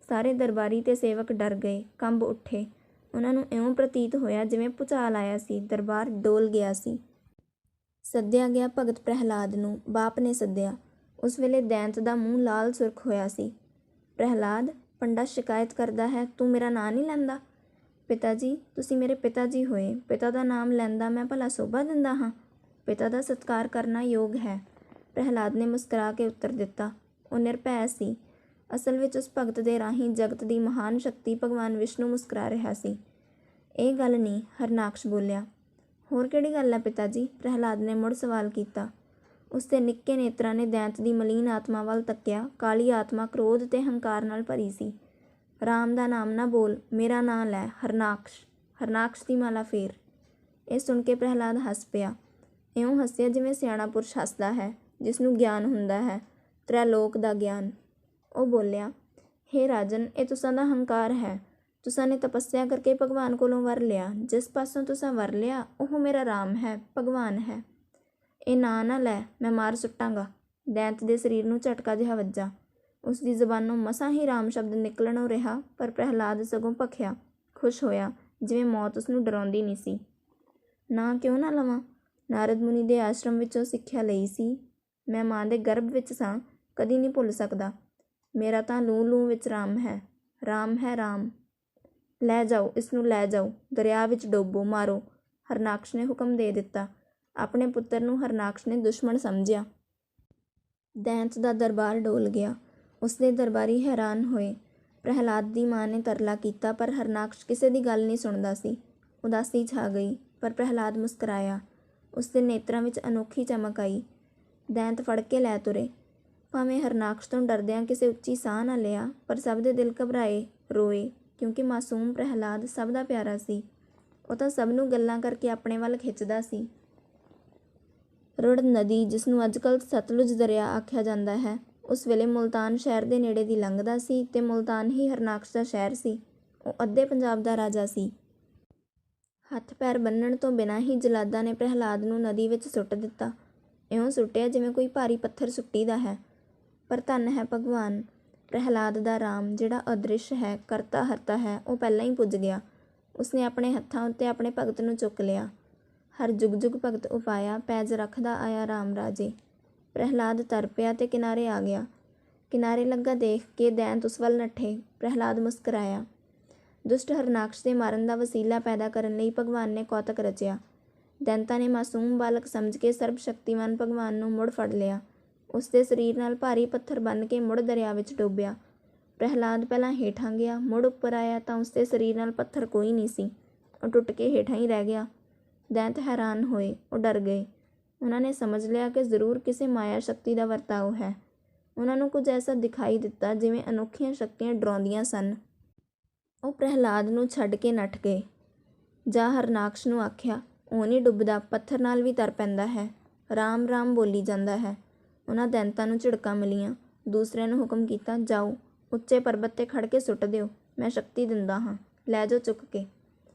ਸਾਰੇ ਦਰਬਾਰੀ ਤੇ ਸੇਵਕ ਡਰ ਗਏ, ਕੰਬ ਉੱਠੇ। ਉਹਨਾਂ ਨੂੰ ਇਉਂ ਪ੍ਰਤੀਤ ਹੋਇਆ ਜਿਵੇਂ ਭੁਚਾਲ ਆਇਆ ਸੀ, ਦਰਬਾਰ ਡੋਲ ਗਿਆ ਸੀ। ਸੱਦਿਆ ਗਿਆ ਭਗਤ ਪ੍ਰਹਿਲਾਦ ਨੂੰ ਬਾਪ ਨੇ ਸੱਦਿਆ। ਉਸ ਵੇਲੇ ਦੈਂਤ ਦਾ ਮੂੰਹ ਲਾਲ ਸੁਰਖ ਹੋਇਆ ਸੀ। ਪ੍ਰਹਿਲਾਦ, ਪੰਡਾ ਸ਼ਿਕਾਇਤ ਕਰਦਾ ਹੈ, ਤੂੰ ਮੇਰਾ ਨਾਂ ਨਹੀਂ ਲੈਂਦਾ। ਪਿਤਾ ਜੀ, ਤੁਸੀਂ ਮੇਰੇ ਪਿਤਾ ਜੀ ਹੋਏ। ਪਿਤਾ ਦਾ ਨਾਮ ਲੈਂਦਾ ਮੈਂ ਭਲਾ ਸੋਭਾ ਦਿੰਦਾ ਹਾਂ? ਪਿਤਾ ਦਾ ਸਤਿਕਾਰ ਕਰਨਾ ਯੋਗ ਹੈ। ਪ੍ਰਹਿਲਾਦ ਨੇ ਮੁਸਕਰਾ ਕੇ ਉੱਤਰ ਦਿੱਤਾ। ਉਹ ਨਿਰਭੈ ਸੀ। ਅਸਲ ਵਿੱਚ ਉਸ ਭਗਤ ਦੇ ਰਾਹੀਂ ਜਗਤ ਦੀ ਮਹਾਨ ਸ਼ਕਤੀ ਭਗਵਾਨ ਵਿਸ਼ਨੂੰ ਮੁਸਕਰਾ ਰਿਹਾ ਸੀ। ਇਹ ਗੱਲ ਨਹੀਂ, ਹਰਨਾਕਸ਼ ਬੋਲਿਆ। ਹੋਰ ਕਿਹੜੀ ਗੱਲ ਹੈ ਪਿਤਾ ਜੀ? ਪ੍ਰਹਿਲਾਦ ਨੇ ਮੁੜ ਸਵਾਲ ਕੀਤਾ। ਉਸਦੇ ਨਿੱਕੇ ਨੇਤਰਾਂ ਨੇ ਦੈਂਤ ਦੀ ਮਲੀਨ ਆਤਮਾ ਵੱਲ ਤੱਕਿਆ। ਕਾਲੀ ਆਤਮਾ ਕ੍ਰੋਧ ਤੇ ਹੰਕਾਰ ਨਾਲ ਭਰੀ ਸੀ। ਰਾਮ ਦਾ ਨਾਮ ਨਾ ਬੋਲ, ਮੇਰਾ ਨਾਂ ਲੈ, ਹਰਨਾਕਸ਼। ਹਰਨਾਕਸ਼ ਦੀ ਮਾਲਾ ਫੇਰ। ਇਹ ਸੁਣ ਕੇ ਪ੍ਰਹਿਲਾਦ ਹੱਸ ਪਿਆ। ਇਉਂ ਹੱਸਿਆ ਜਿਵੇਂ ਸਿਆਣਾ ਪੁਰਸ਼ ਹੱਸਦਾ ਹੈ, ਜਿਸਨੂੰ ਗਿਆਨ ਹੁੰਦਾ ਹੈ, ਤ੍ਰੈਲੋਕ ਦਾ ਗਿਆਨ। ਉਹ ਬੋਲਿਆ, ਹੇ ਰਾਜਨ, ਇਹ ਤੁਸਾਂ ਦਾ ਹੰਕਾਰ ਹੈ। ਤੁਸਾਂ ਨੇ ਤਪੱਸਿਆ ਕਰਕੇ ਭਗਵਾਨ ਕੋਲੋਂ ਵਰ ਲਿਆ। ਜਿਸ ਪਾਸੋਂ ਤੁਸਾਂ ਵਰ ਲਿਆ, ਉਹ ਮੇਰਾ ਰਾਮ ਹੈ, ਭਗਵਾਨ ਹੈ। ਇਹ ਨਾਂ ਨਾ ਲੈ, ਮੈਂ ਮਾਰ ਸੁੱਟਾਂਗਾ। ਦੈਂਤ ਦੇ ਸਰੀਰ ਨੂੰ ਝਟਕਾ ਜਿਹਾ ਵੱਜਾ। ਉਸ ਦੀ ਜ਼ਬਾਨੋਂ ਮਸਾਂ ਹੀ ਰਾਮ ਸ਼ਬਦ ਨਿਕਲਣੋਂ ਰਿਹਾ, ਪਰ ਪ੍ਰਹਿਲਾਦ ਸਗੋਂ ਭਖਿਆ, ਖੁਸ਼ ਹੋਇਆ, ਜਿਵੇਂ ਮੌਤ ਉਸਨੂੰ ਡਰਾਉਂਦੀ ਨਹੀਂ ਸੀ। ਨਾਂ ਕਿਉਂ ਨਾ ਲਵਾਂ? ਨਾਰਦ ਮੁਨੀ ਦੇ ਆਸ਼ਰਮ ਵਿੱਚੋਂ ਸਿੱਖਿਆ ਲਈ ਸੀ। ਮੈਂ ਮਾਂ ਦੇ ਗਰਭ ਵਿੱਚ ਸਾਂ, ਕਦੀ ਨਹੀਂ ਭੁੱਲ ਸਕਦਾ। ਮੇਰਾ ਤਾਂ ਲੂੰ ਲੂੰ ਵਿੱਚ ਰਾਮ ਹੈ। ਰਾਮ ਹੈ ਰਾਮ। ਲੈ ਜਾਓ, ਇਸਨੂੰ ਲੈ ਜਾਓ, ਦਰਿਆ ਵਿੱਚ ਡੋਬੋ, ਮਾਰੋ। ਹਰਨਾਕਸ਼ ਨੇ ਹੁਕਮ ਦੇ ਦਿੱਤਾ। ਆਪਣੇ ਪੁੱਤਰ ਨੂੰ ਹਰਨਾਕਸ਼ ਨੇ ਦੁਸ਼ਮਣ ਸਮਝਿਆ। ਦੈਂਤ ਦਾ ਦਰਬਾਰ ਡੋਲ ਗਿਆ। ਉਸਦੇ ਦਰਬਾਰੀ ਹੈਰਾਨ ਹੋਏ। ਪ੍ਰਹਿਲਾਦ ਦੀ ਮਾਂ ਨੇ ਤਰਲਾ ਕੀਤਾ, ਪਰ ਹਰਨਾਕਸ਼ ਕਿਸੇ ਦੀ ਗੱਲ ਨਹੀਂ ਸੁਣਦਾ ਸੀ। ਉਦਾਸੀ ਛਾ ਗਈ, ਪਰ ਪ੍ਰਹਿਲਾਦ ਮੁਸਕਰਾਇਆ। ਉਸਦੇ ਨੇਤਰਾਂ ਵਿੱਚ ਅਨੋਖੀ ਚਮਕ ਆਈ। ਦੈਂਤ ਫੜ ਕੇ ਲੈ ਤੁਰੇ। ਭਾਵੇਂ ਹਰਨਾਕਸ਼ ਤੋਂ ਡਰਦਿਆਂ ਕਿਸੇ ਉੱਚੀ ਸਾਹ ਨਾ ਲਿਆ, ਪਰ ਸਭ ਦੇ ਦਿਲ ਘਬਰਾਏ, ਰੋਏ, ਕਿਉਂਕਿ ਮਾਸੂਮ ਪ੍ਰਹਿਲਾਦ ਸਭ ਦਾ ਪਿਆਰਾ ਸੀ। ਉਹ ਤਾਂ ਸਭ ਨੂੰ ਗੱਲਾਂ ਕਰਕੇ ਆਪਣੇ ਵੱਲ ਖਿੱਚਦਾ ਸੀ। ਰੁੜ ਨਦੀ, ਜਿਸਨੂੰ ਅੱਜ ਕੱਲ੍ਹ ਸਤਲੁਜ ਦਰਿਆ ਆਖਿਆ ਜਾਂਦਾ ਹੈ, ਉਸ ਵੇਲੇ ਮੁਲਤਾਨ ਸ਼ਹਿਰ ਦੇ ਨੇੜੇ ਦੀ ਲੰਘਦਾ ਸੀ, ਤੇ ਮੁਲਤਾਨ ਹੀ ਹਰਨਾਕਸ਼ ਦਾ ਸ਼ਹਿਰ ਸੀ। ਉਹ ਅੱਧੇ ਪੰਜਾਬ ਦਾ ਰਾਜਾ ਸੀ। ਹੱਥ ਪੈਰ ਬੰਨ੍ਹਣ ਤੋਂ ਬਿਨਾਂ ਹੀ ਜਲਾਦਾਂ ਨੇ ਪ੍ਰਹਿਲਾਦ ਨੂੰ ਨਦੀ ਵਿੱਚ ਸੁੱਟ ਦਿੱਤਾ। ਇਉਂ ਸੁੱਟਿਆ ਜਿਵੇਂ ਕੋਈ ਭਾਰੀ ਪੱਥਰ ਸੁੱਟੀਦਾ ਹੈ। ਪਰ ਧੰਨ ਹੈ ਭਗਵਾਨ, ਪ੍ਰਹਿਲਾਦ ਦਾ ਰਾਮ, ਜਿਹੜਾ ਅਦ੍ਰਿਸ਼ ਹੈ, ਕਰਤਾ ਹਰਤਾ ਹੈ, ਉਹ ਪਹਿਲਾਂ ਹੀ ਪੁੱਜ ਗਿਆ। ਉਸਨੇ ਆਪਣੇ ਹੱਥਾਂ ਉੱਤੇ ਆਪਣੇ ਭਗਤ ਨੂੰ ਚੁੱਕ ਲਿਆ। ਹਰ ਜੁਗ ਜੁਗ ਭਗਤ ਉਪਾਇਆ, ਪੈਜ ਰੱਖਦਾ ਆਇਆ ਰਾਮ ਰਾਜੇ। ਪ੍ਰਹਿਲਾਦ ਤਰ ਪਿਆ ਤੇ ਕਿਨਾਰੇ ਆ ਗਿਆ। ਕਿਨਾਰੇ ਲੱਗਾ ਦੇਖ ਕੇ ਦੈਂਤ ਉਸ ਵੱਲ ਨੱਠੇ। ਪ੍ਰਹਿਲਾਦ ਮੁਸਕਰਾਇਆ। ਦੁਸ਼ਟ ਹਰਨਾਕਸ਼ ਦੇ ਮਾਰਨ ਦਾ ਵਸੀਲਾ ਪੈਦਾ ਕਰਨ ਲਈ ਭਗਵਾਨ ਨੇ ਕੌਤਕ ਰਚਿਆ। ਦੈਂਤਾਂ ਨੇ ਮਾਸੂਮ ਬਾਲਕ ਸਮਝ ਕੇ ਸਰਬ ਸ਼ਕਤੀਮਾਨ ਭਗਵਾਨ ਨੂੰ ਮੁੜ ਫੜ ਲਿਆ। ਉਸਦੇ ਸਰੀਰ ਨਾਲ ਭਾਰੀ ਪੱਥਰ ਬੰਨ੍ਹ ਕੇ ਮੁੜ ਦਰਿਆ ਵਿੱਚ ਡੋਬਿਆ। ਪ੍ਰਹਿਲਾਦ ਪਹਿਲਾਂ ਹੇਠਾਂ ਗਿਆ, ਮੁੜ ਉੱਪਰ ਆਇਆ ਤਾਂ ਉਸਦੇ ਸਰੀਰ ਨਾਲ ਪੱਥਰ ਕੋਈ ਨਹੀਂ ਸੀ। ਉਹ ਟੁੱਟ ਕੇ ਹੇਠਾਂ ਹੀ ਰਹਿ ਗਿਆ। ਦੈਂਤ ਹੈਰਾਨ ਹੋਏ, ਉਹ ਡਰ ਗਏ। ਉਹਨਾਂ ਨੇ ਸਮਝ ਲਿਆ ਕਿ ਜ਼ਰੂਰ ਕਿਸੇ ਮਾਇਆ ਸ਼ਕਤੀ ਦਾ ਵਰਤਾਓ ਹੈ। ਉਹਨਾਂ ਨੂੰ ਕੁਝ ਐਸਾ ਦਿਖਾਈ ਦਿੱਤਾ ਜਿਵੇਂ ਅਨੋਖੀਆਂ ਸ਼ਕਤੀਆਂ ਡਰਾਉਂਦੀਆਂ ਸਨ। ਉਹ ਪ੍ਰਹਿਲਾਦ ਨੂੰ ਛੱਡ ਕੇ ਨੱਠ ਗਏ। ਜਾਂ ਹਰਨਾਕਸ਼ ਨੂੰ ਆਖਿਆ, ਉਹ ਨਹੀਂ ਡੁੱਬਦਾ, ਪੱਥਰ ਨਾਲ ਵੀ ਤਰ ਪੈਂਦਾ ਹੈ, ਰਾਮ ਰਾਮ ਬੋਲੀ ਜਾਂਦਾ ਹੈ। ਉਹਨਾਂ ਦੈਂਤਾਂ ਨੂੰ ਝਿੜਕਾਂ ਮਿਲੀਆਂ। ਦੂਸਰਿਆਂ ਨੂੰ ਹੁਕਮ ਕੀਤਾ, ਜਾਓ, ਉੱਚੇ ਪਰਬਤ 'ਤੇ ਖੜ੍ਹ ਕੇ ਸੁੱਟ ਦਿਓ, ਮੈਂ ਸ਼ਕਤੀ ਦਿੰਦਾ ਹਾਂ, ਲੈ ਜਾਓ ਚੁੱਕ ਕੇ।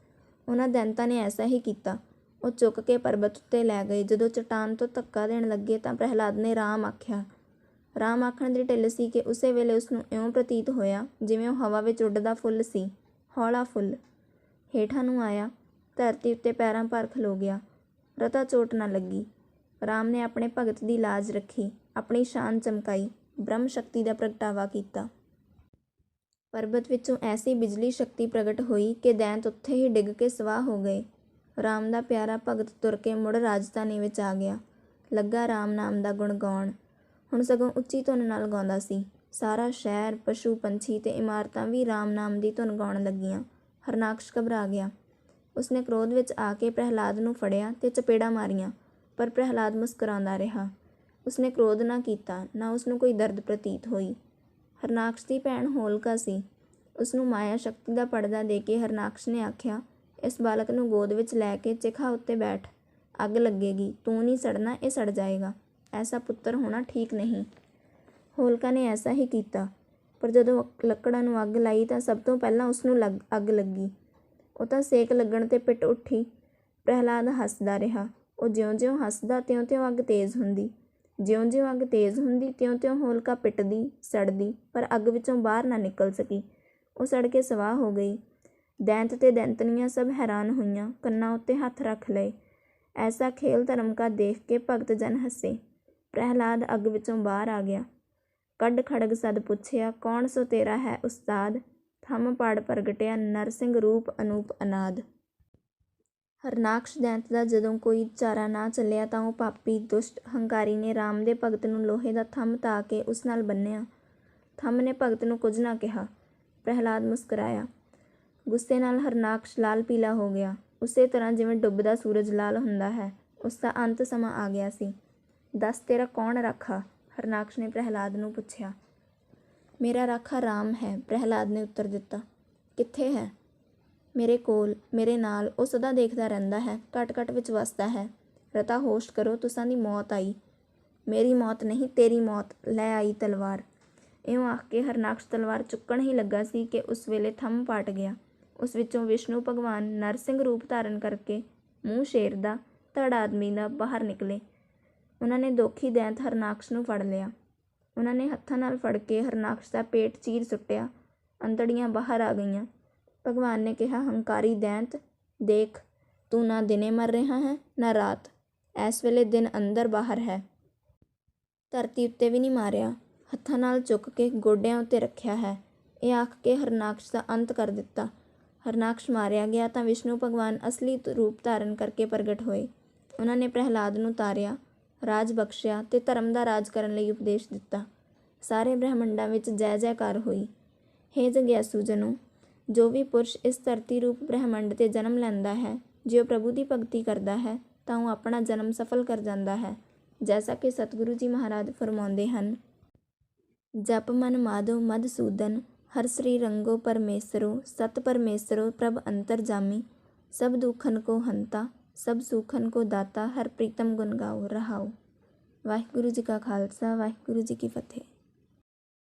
ਉਹਨਾਂ ਦੈਂਤਾਂ ਨੇ ਐਸਾ ਹੀ ਕੀਤਾ। ਉਹ ਚੁੱਕ ਕੇ ਪਰਬਤ ਉੱਤੇ ਲੈ ਗਏ। ਜਦੋਂ ਚਟਾਨ ਤੋਂ ਧੱਕਾ ਦੇਣ ਲੱਗੇ ਤਾਂ ਪ੍ਰਹਿਲਾਦ ਨੇ ਰਾਮ ਆਖਿਆ। ਰਾਮ ਆਖਣ ਦੀ ਢਿੱਲ ਸੀ ਕਿ ਉਸੇ ਵੇਲੇ ਉਸਨੂੰ ਇਉਂ ਪ੍ਰਤੀਤ ਹੋਇਆ ਜਿਵੇਂ ਉਹ ਹਵਾ ਵਿੱਚ ਉੱਡਦਾ ਫੁੱਲ ਸੀ, ਹੌਲਾ ਫੁੱਲ। ਹੇਠਾਂ ਨੂੰ ਆਇਆ, ਧਰਤੀ ਉੱਤੇ ਪੈਰਾਂ ਭਾਰ ਖਲੋ ਗਿਆ। ਰਤਾ ਚੋਟ ਨਾ ਲੱਗੀ। ਰਾਮ ਨੇ ਆਪਣੇ ਭਗਤ ਦੀ ਲਾਜ ਰੱਖੀ, ਆਪਣੀ ਸ਼ਾਨ ਚਮਕਾਈ, ਬ੍ਰਹਮ ਸ਼ਕਤੀ ਦਾ ਪ੍ਰਗਟਾਵਾ ਕੀਤਾ। ਪਰਬਤ ਵਿੱਚੋਂ ਐਸੀ ਬਿਜਲੀ ਸ਼ਕਤੀ ਪ੍ਰਗਟ ਹੋਈ ਕਿ ਦੈਂਤ ਉੱਥੇ ਹੀ ਡਿੱਗ ਕੇ ਸਵਾਹ ਹੋ ਗਏ। ਰਾਮ ਦਾ ਪਿਆਰਾ ਭਗਤ ਤੁਰ ਕੇ ਮੁੜ ਰਾਜਧਾਨੀ ਵਿੱਚ ਆ ਗਿਆ। ਲੱਗਾ ਰਾਮ ਨਾਮ ਦਾ ਗੁਣ ਗਾਉਣ। ਹੁਣ ਸਗੋਂ ਉੱਚੀ ਧੁਨ ਨਾਲ ਗਾਉਂਦਾ ਸੀ। ਸਾਰਾ ਸ਼ਹਿਰ, ਪਸ਼ੂ ਪੰਛੀ ਤੇ ਇਮਾਰਤਾਂ ਵੀ ਰਾਮ ਨਾਮ ਦੀ ਧੁਨ ਗਾਉਣ ਲੱਗੀਆਂ। ਹਰਨਾਕਸ਼ ਘਬਰਾ ਗਿਆ। ਉਸਨੇ ਕ੍ਰੋਧ ਵਿੱਚ ਆ ਕੇ ਪ੍ਰਹਿਲਾਦ ਨੂੰ ਫੜਿਆ ਤੇ ਚਪੇੜਾਂ ਮਾਰੀਆਂ, ਪਰ ਪ੍ਰਹਿਲਾਦ ਮੁਸਕਰਾਉਂਦਾ ਰਿਹਾ। ਉਸਨੇ ਕ੍ਰੋਧ ਨਾ ਕੀਤਾ, ਨਾ ਉਸਨੂੰ ਕੋਈ ਦਰਦ ਪ੍ਰਤੀਤ ਹੋਈ। ਹਰਨਾਕਸ਼ ਦੀ ਭੈਣ ਹੋਲਕਾ ਸੀ। ਉਸਨੂੰ ਮਾਇਆ ਸ਼ਕਤੀ ਦਾ ਪੜਦਾ ਦੇ ਕੇ ਹਰਨਾਕਸ਼ ਨੇ ਆਖਿਆ, ਇਸ ਬਾਲਕ ਨੂੰ ਗੋਦ ਵਿੱਚ ਲੈ ਕੇ ਚਿਖਾ ਉੱਤੇ ਬੈਠ, ਅੱਗ ਲੱਗੇਗੀ, ਤੂੰ ਨਹੀਂ ਸੜਨਾ, ਇਹ ਸੜ ਜਾਏਗਾ। ਐਸਾ ਪੁੱਤਰ ਹੋਣਾ ਠੀਕ ਨਹੀਂ। ਹੋਲਕਾ ਨੇ ਐਸਾ ਹੀ ਕੀਤਾ, ਪਰ ਜਦੋਂ ਲੱਕੜਾਂ ਨੂੰ ਅੱਗ ਲਾਈ ਤਾਂ ਸਭ ਤੋਂ ਪਹਿਲਾਂ ਉਸਨੂੰ ਅੱਗ ਲੱਗੀ। ਉਹ ਤਾਂ ਸੇਕ ਲੱਗਣ 'ਤੇ ਪਿੱਟ ਉੱਠੀ। ਪ੍ਰਹਿਲਾਦ ਹੱਸਦਾ ਰਿਹਾ। ਉਹ ਜਿਉਂ-ਜਿਉਂ ਹੱਸਦਾ ਤਿਉਂ-ਤਿਉਂ ਅੱਗ ਤੇਜ਼ ਹੁੰਦੀ, ਜਿਉਂ-ਜਿਉਂ ਅੱਗ ਤੇਜ਼ ਹੁੰਦੀ ਤਿਉਂ-ਤਿਉਂ ਹੋਲਕਾ ਪਿੱਟਦੀ, ਸੜਦੀ, ਪਰ ਅੱਗ ਵਿੱਚੋਂ ਬਾਹਰ ਨਾ ਨਿਕਲ ਸਕੀ। ਉਹ ਸੜ ਕੇ ਸਵਾਹ ਹੋ ਗਈ। ਦੈਂਤ ਤੇ ਦੈਂਤਣੀਆਂ ਸਭ ਹੈਰਾਨ ਹੋਈਆਂ, ਕੰਨਾਂ ਉੱਤੇ ਹੱਥ ਰੱਖ ਲਏ। ਐਸਾ ਖੇਲ ਧਰਮ ਕਾ ਦੇਖ ਕੇ ਭਗਤ ਜਨ ਹੱਸੇ। ਪ੍ਰਹਿਲਾਦ ਅੱਗ ਵਿੱਚੋਂ ਬਾਹਰ ਆ ਗਿਆ। ਕੱਢ ਖੜਗ ਸਦ ਪੁੱਛਿਆ, ਕੌਣ ਸੋ ਤੇਰਾ ਹੈ ਉਸਤਾਦ, ਥੰਮ ਪਾੜ ਪ੍ਰਗਟਿਆ ਨਰਸਿੰਘ ਰੂਪ ਅਨੂਪ ਅਨਾਦ। ਹਰਨਾਕਸ਼ ਦੈਂਤ ਦਾ ਜਦੋਂ ਕੋਈ ਚਾਰਾ ਨਾ ਚੱਲਿਆ ਤਾਂ ਉਹ ਪਾਪੀ ਦੁਸ਼ਟ ਹੰਕਾਰੀ ਨੇ ਰਾਮ ਦੇ ਭਗਤ ਨੂੰ ਲੋਹੇ ਦਾ ਥੰਮ ਤਾ ਕੇ ਉਸ ਨਾਲ ਬੰਨ੍ਹਿਆ। ਥੰਮ ਨੇ ਭਗਤ ਨੂੰ ਕੁਝ ਨਾ ਕਿਹਾ। ਪ੍ਰਹਿਲਾਦ ਮੁਸਕਰਾਇਆ। ਗੁੱਸੇ ਨਾਲ ਹਰਨਾਕਸ਼ ਲਾਲ ਪੀਲਾ ਹੋ ਗਿਆ, ਉਸੇ ਤਰ੍ਹਾਂ ਜਿਵੇਂ ਡੁੱਬਦਾ ਸੂਰਜ ਲਾਲ ਹੁੰਦਾ ਹੈ। ਉਸ ਦਾ ਅੰਤ ਸਮਾਂ ਆ ਗਿਆ ਸੀ। ਦੱਸ ਤੇਰਾ ਕੌਣ ਰਾਖਾ? ਹਰਨਾਕਸ਼ ਨੇ ਪ੍ਰਹਿਲਾਦ ਨੂੰ ਪੁੱਛਿਆ। ਮੇਰਾ ਰਾਖਾ ਰਾਮ ਹੈ, ਪ੍ਰਹਿਲਾਦ ਨੇ ਉੱਤਰ ਦਿੱਤਾ। ਕਿੱਥੇ ਹੈ? ਮੇਰੇ ਕੋਲ, ਮੇਰੇ ਨਾਲ। ਉਹ ਸਦਾ ਦੇਖਦਾ ਰਹਿੰਦਾ ਹੈ, ਘਟ-ਘਟ ਵਿੱਚ ਵਸਦਾ ਹੈ। ਰਤਾ ਹੋਸ਼ ਕਰੋ, ਤੁਸਾਂ ਦੀ ਮੌਤ ਆਈ। ਮੇਰੀ ਮੌਤ ਨਹੀਂ, ਤੇਰੀ ਮੌਤ। ਲੈ ਆਈ ਤਲਵਾਰ। ਇਉਂ ਆਖ ਕੇ ਹਰਨਾਕਸ਼ ਤਲਵਾਰ ਚੁੱਕਣ ਹੀ ਲੱਗਾ ਸੀ ਕਿ ਉਸ ਵੇਲੇ ਥੰਮ ਪਾਟ ਗਿਆ। ਉਸ ਵਿੱਚੋਂ ਵਿਸ਼ਨੂੰ ਭਗਵਾਨ ਨਰਸਿੰਘ ਰੂਪ ਧਾਰਨ ਕਰਕੇ, ਮੂੰਹ ਸ਼ੇਰ ਦਾ, ਧੜ ਆਦਮੀ ਦਾ, ਬਾਹਰ ਨਿਕਲੇ। ਉਹਨਾਂ ਨੇ ਦੋਖੀ ਦੈਂਤ ਹਰਨਾਕਸ਼ ਨੂੰ ਫੜ ਲਿਆ। ਉਹਨਾਂ ਨੇ ਹੱਥਾਂ ਨਾਲ ਫੜ ਕੇ ਹਰਨਾਕਸ਼ ਦਾ ਪੇਟ ਚੀਰ ਸੁੱਟਿਆ। ਅੰਤੜੀਆਂ ਬਾਹਰ ਆ ਗਈਆਂ। ਭਗਵਾਨ ਨੇ ਕਿਹਾ, ਹੰਕਾਰੀ ਦੈਂਤ, ਦੇਖ, ਤੂੰ ਨਾ ਦਿਨੇ ਮਰ ਰਿਹਾ ਹੈ, ਨਾ ਰਾਤ। ਇਸ ਵੇਲੇ ਦਿਨ ਅੰਦਰ ਬਾਹਰ ਹੈ। ਧਰਤੀ ਉੱਤੇ ਵੀ ਨਹੀਂ ਮਾਰਿਆ, ਹੱਥਾਂ ਨਾਲ ਚੁੱਕ ਕੇ ਗੋਡਿਆਂ ਉੱਤੇ ਰੱਖਿਆ ਹੈ। ਇਹ ਆਖ ਕੇ ਹਰਨਾਕਸ਼ ਦਾ ਅੰਤ ਕਰ ਦਿੱਤਾ। ਹਰਨਾਕਸ਼ ਮਾਰਿਆ ਗਿਆ ਤਾਂ ਵਿਸ਼ਨੂੰ ਭਗਵਾਨ ਅਸਲੀ ਰੂਪ ਧਾਰਨ ਕਰਕੇ ਪ੍ਰਗਟ ਹੋਏ। ਉਹਨਾਂ ਨੇ ਪ੍ਰਹਿਲਾਦ ਨੂੰ ਤਾਰਿਆ, ਰਾਜ ਬਖਸ਼ਿਆ ਤੇ ਧਰਮ ਦਾ ਰਾਜ ਕਰਨ ਲਈ ਉਪਦੇਸ਼ ਦਿੱਤਾ। ਸਾਰੇ ਬ੍ਰਹਿਮੰਡਾਂ ਵਿੱਚ ਜੈ ਜੈਕਾਰ ਹੋਈ। ਹੇ ਜਗਿਆਸੂ ਜਨੋ, ਜੋ ਵੀ ਪੁਰਸ਼ ਇਸ ਧਰਤੀ ਰੂਪ ਬ੍ਰਹਿਮੰਡ 'ਤੇ ਜਨਮ ਲੈਂਦਾ ਹੈ, ਜੇ ਉਹ ਪ੍ਰਭੂ ਦੀ ਭਗਤੀ ਕਰਦਾ ਹੈ ਤਾਂ ਉਹ ਆਪਣਾ ਜਨਮ ਸਫਲ ਕਰ ਜਾਂਦਾ ਹੈ। ਜੈਸਾ ਕਿ ਸਤਿਗੁਰੂ ਜੀ ਮਹਾਰਾਜ ਫਰਮਾਉਂਦੇ ਹਨ, ਜਪ ਮਨ ਮਾਧੋ ਮਧਸੂਦਨ, ਹਰ ਸ੍ਰੀ ਰੰਗੋ ਪਰਮੇਸ਼ਰੋ, ਸਤ ਪਰਮੇਸ਼ਰੋ ਪ੍ਰਭ ਅੰਤਰ ਜਾਮੀ, ਸਭ ਦੁਖਨ ਕੋ ਹੰਤਾ, ਸਭ ਸੁਖਨ ਕੋ ਦਾਤਾ, ਹਰ ਪ੍ਰੀਤਮ ਗੁਣ ਗਾਓ। ਰਹਾਓ। ਵਾਹਿਗੁਰੂ ਜੀ ਕਾ ਖਾਲਸਾ, ਵਾਹਿਗੁਰੂ ਜੀ ਕੀ ਫਤਿਹ।